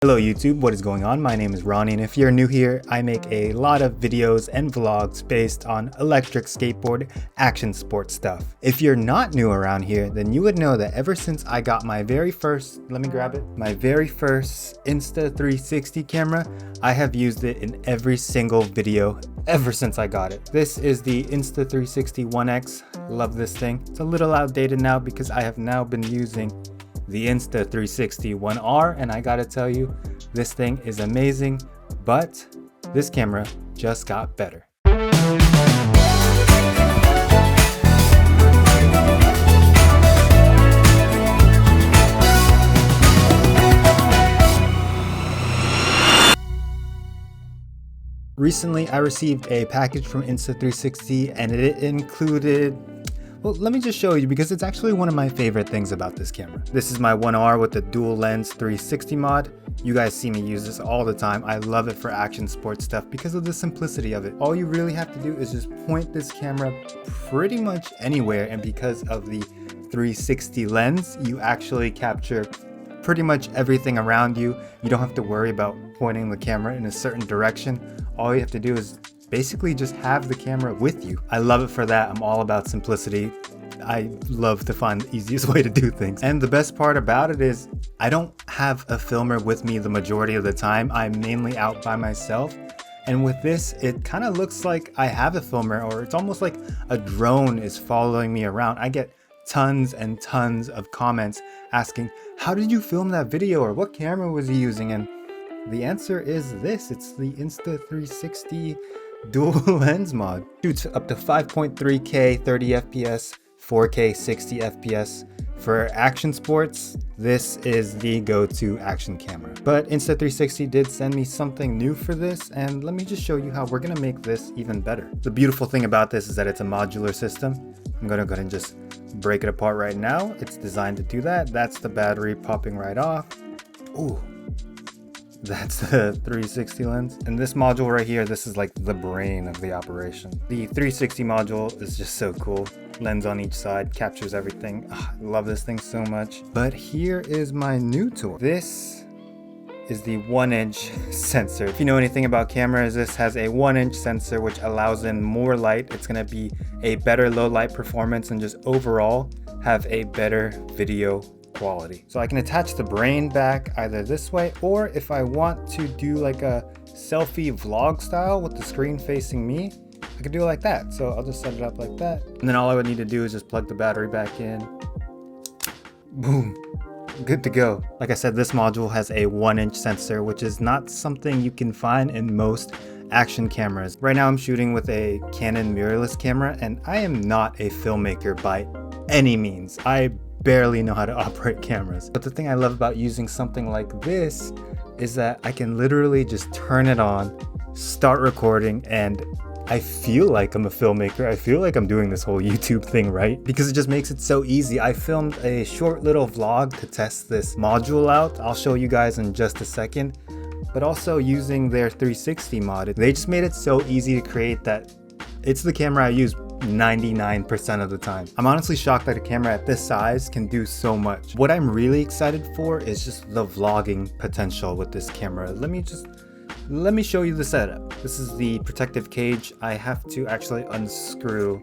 Hello YouTube, what is going on? My name is Ronnie, and if you're new here, I make a lot of videos and vlogs based on electric skateboard action sport stuff. If you're not new around here, then you would know that ever since I got my very first, my very first Insta360 camera, I have used it in every single video ever since I got it. This is the Insta360 One X. Love this thing. It's a little outdated now because I have now been using the Insta360 One R, and I gotta tell you, this thing is amazing, but this camera just got better. Recently, I received a package from Insta360 and it included, well, let me just show you because it's actually one of my favorite things about this camera. This is my One R with the dual lens 360 mod. You guys see me use this all the time. I love it for action sports stuff because of the simplicity of it. All you really have to do is just point this camera pretty much anywhere, and because of the 360 lens, you actually capture pretty much everything around you. You don't have to worry about pointing the camera in a certain direction. All you have to do is basically just have the camera with you. I love it for that. I'm all about simplicity. I love to find the easiest way to do things. And the best part about it is I don't have a filmer with me the majority of the time. I'm mainly out by myself. And with this, it kind of looks like I have a filmer, or it's almost like a drone is following me around. I get tons and tons of comments asking, how did you film that video, or what camera was you using? And the answer is this. It's the Insta360 dual lens mod. Shoots up to 5.3K 30 FPS, 4K 60 FPS. For action sports, this is the go-to action camera. But Insta360 did send me something new for this, and let me just show you how we're gonna make this even better. The beautiful thing about this is that it's a modular system. I'm gonna go ahead and just break it apart right now. It's designed to do that. That's the battery popping right off. Ooh. That's the 360 lens. And this module right here, this is like the brain of the operation. The 360 module is just so cool. Lens on each side, captures everything. I love this thing so much. But here is my new tool. This is the 1-inch sensor. If you know anything about cameras, this has a 1-inch sensor which allows in more light. It's gonna be a better low light performance and just overall have a better video quality. So I can attach the brain back either this way, or if I want to do like a selfie vlog style with the screen facing me, I could do it like that. So I'll just set it up like that. And then all I would need to do is just plug the battery back in. Boom. Good to go. Like I said, this module has a 1-inch sensor, which is not something you can find in most action cameras. Right now I'm shooting with a Canon mirrorless camera, and I am not a filmmaker by any means. I barely know how to operate cameras. But the thing I love about using something like this is that I can literally just turn it on, start recording, and I feel like I'm a filmmaker. I feel like I'm doing this whole YouTube thing, right? Because it just makes it so easy. I filmed a short little vlog to test this module out. I'll show you guys in just a second. But also using their 360 mod, they just made it so easy to create that it's the camera I use 99% of the time. I'm honestly shocked that a camera at this size can do so much. What I'm really excited for is just the vlogging potential with this camera. Let me show you the setup. This is the protective cage. I have to actually unscrew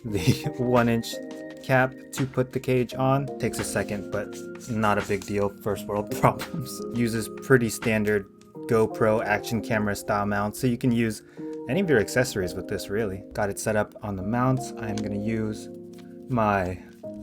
the 1-inch cap to put the cage on. Takes a second, but not a big deal. First world problems. Uses pretty standard GoPro action camera style mount, so you can use any of your accessories with this really. Got it set up on the mounts. I'm gonna use my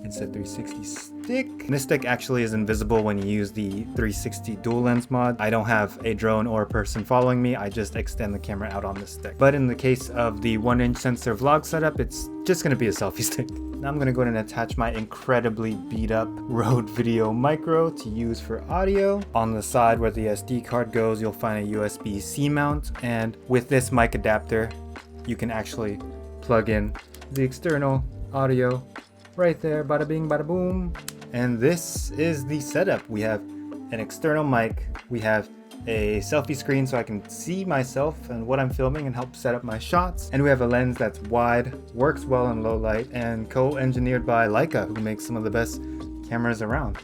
Insta360 stick. And this stick actually is invisible when you use the 360 dual lens mod. I don't have a drone or a person following me. I just extend the camera out on this stick. But in the case of the 1-inch sensor vlog setup, it's just gonna be a selfie stick. Now I'm gonna go ahead and attach my incredibly beat up Rode Video Micro to use for audio. On the side where the SD card goes, you'll find a USB-C mount. And with this mic adapter, you can actually plug in the external audio right there, bada bing, bada boom. And this is the setup. We have an external mic, we have a selfie screen so I can see myself and what I'm filming and help set up my shots. And we have a lens that's wide, works well in low light, and co-engineered by Leica, who makes some of the best cameras around.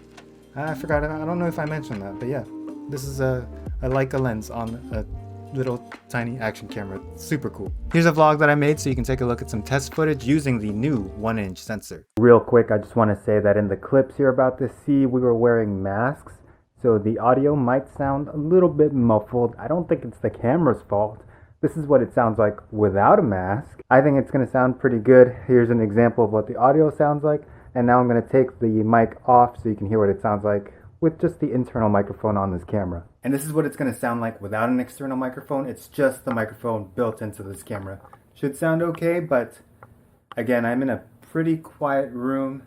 I forgot, I don't know if I mentioned that, but yeah. this is a Leica lens on a little tiny action camera. Super cool. Here's a vlog that I made so you can take a look at some test footage using the new 1-inch sensor. Real quick, I just want to say that in the clips you're about to see, we were wearing masks, so the audio might sound a little bit muffled. I don't think it's the camera's fault. This is what it sounds like without a mask. I think it's going to sound pretty good. Here's an example of what the audio sounds like, and now I'm going to take the mic off so you can hear what it sounds like with just the internal microphone on this camera. And this is what it's going to sound like without an external microphone. It's just the microphone built into this camera. Should sound okay, but again, I'm in a pretty quiet room.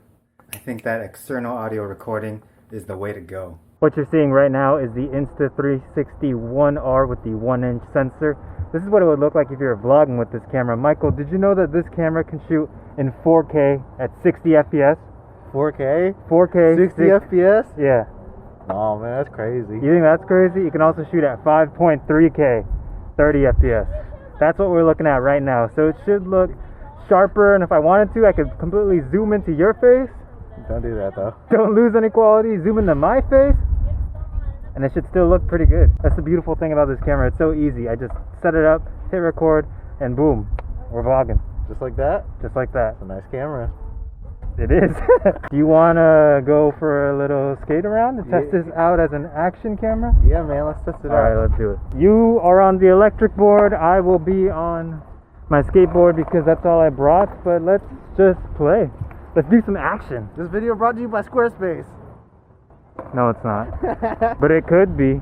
I think that external audio recording is the way to go. What you're seeing right now is the Insta360 One R with the 1-inch sensor. This is what it would look like if you're vlogging with this camera. Michael, did you know that this camera can shoot in 4K at 60 FPS? 4K? 4K. 60 FPS? Yeah. Oh man, that's crazy. You think that's crazy? You can also shoot at 5.3K, 30 FPS. That's what we're looking at right now. So it should look sharper, and if I wanted to, I could completely zoom into your face. Don't do that though. Don't lose any quality. Zoom into my face, and it should still look pretty good. That's the beautiful thing about this camera. It's so easy. I just set it up, hit record, and boom, we're vlogging. Just like that? Just like that. It's a nice camera. It is. Do you want to go for a little skate around and test this out as an action camera? Yeah, man, let's test it out. Alright, let's do it. You are on the electric board. I will be on my skateboard because that's all I brought. But let's just play. Let's do some action. This video brought to you by Squarespace. No, it's not. But it could be.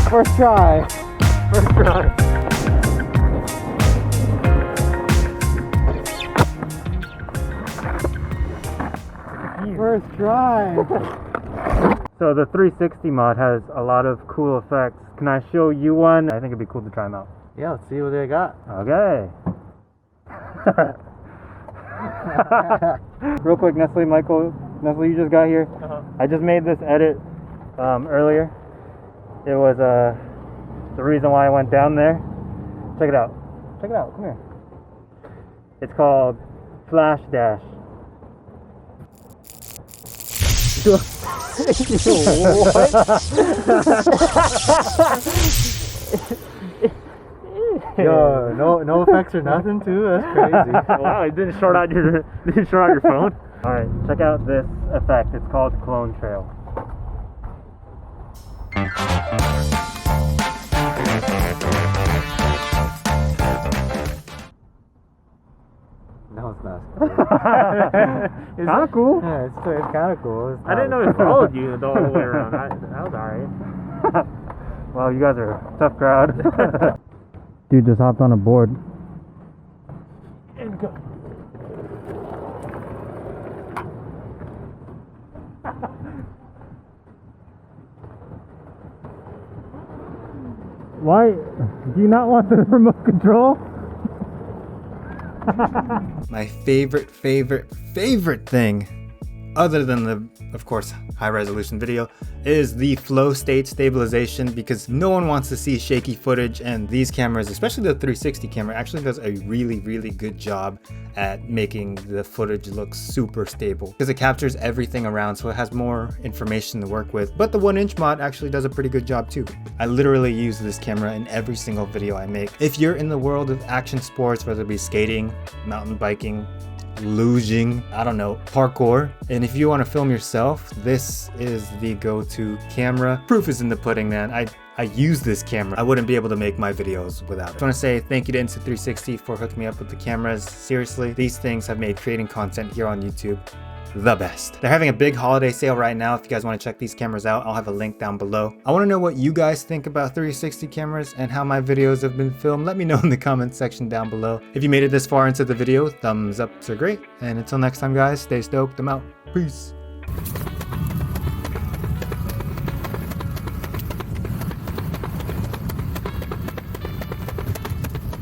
First try. First try. First try. So the 360 mod has a lot of cool effects. Can I show you one? I think it'd be cool to try them out. Yeah, let's see what they got. Okay. Real quick, Nestle, Michael, Nestle, you just got here. I just made this edit earlier. It was the reason why I went down there. Check it out. Check it out. Come here. It's called Flash Dash. What? Yo, no effects or nothing too. That's crazy. Wow, it didn't short out your phone. All right, check out this effect. It's called Clone Trail. No, it's not. It's kind of cool. Yeah, it's kind of cool. I didn't know it followed you the whole way around. That was alright. Well, you guys are a tough crowd. Dude just hopped on a board. And go. Why? Do you not want the remote control? My favorite thing, other than the, of course, high resolution video, is the flow state stabilization, because no one wants to see shaky footage, and these cameras, especially the 360 camera, actually does a really good job at making the footage look super stable, because it captures everything around, so it has more information to work with. But the 1-inch mod actually does a pretty good job too. I literally use this camera in every single video I make. If you're in the world of action sports, whether it be skating, mountain biking, luging, I don't know, parkour. And if you want to film yourself, this is the go-to camera. Proof is in the pudding, man. I use this camera. I wouldn't be able to make my videos without it. I just want to say thank you to Insta360 for hooking me up with the cameras. Seriously, these things have made creating content here on YouTube the best. They're having a big holiday sale right now. If you guys want to check these cameras out, I'll have a link down below. I want to know what you guys think about 360 cameras and how my videos have been filmed. Let me know in the comment section down below. If you made it this far into the video, thumbs ups are great. And until next time, guys, stay stoked. I'm out. Peace.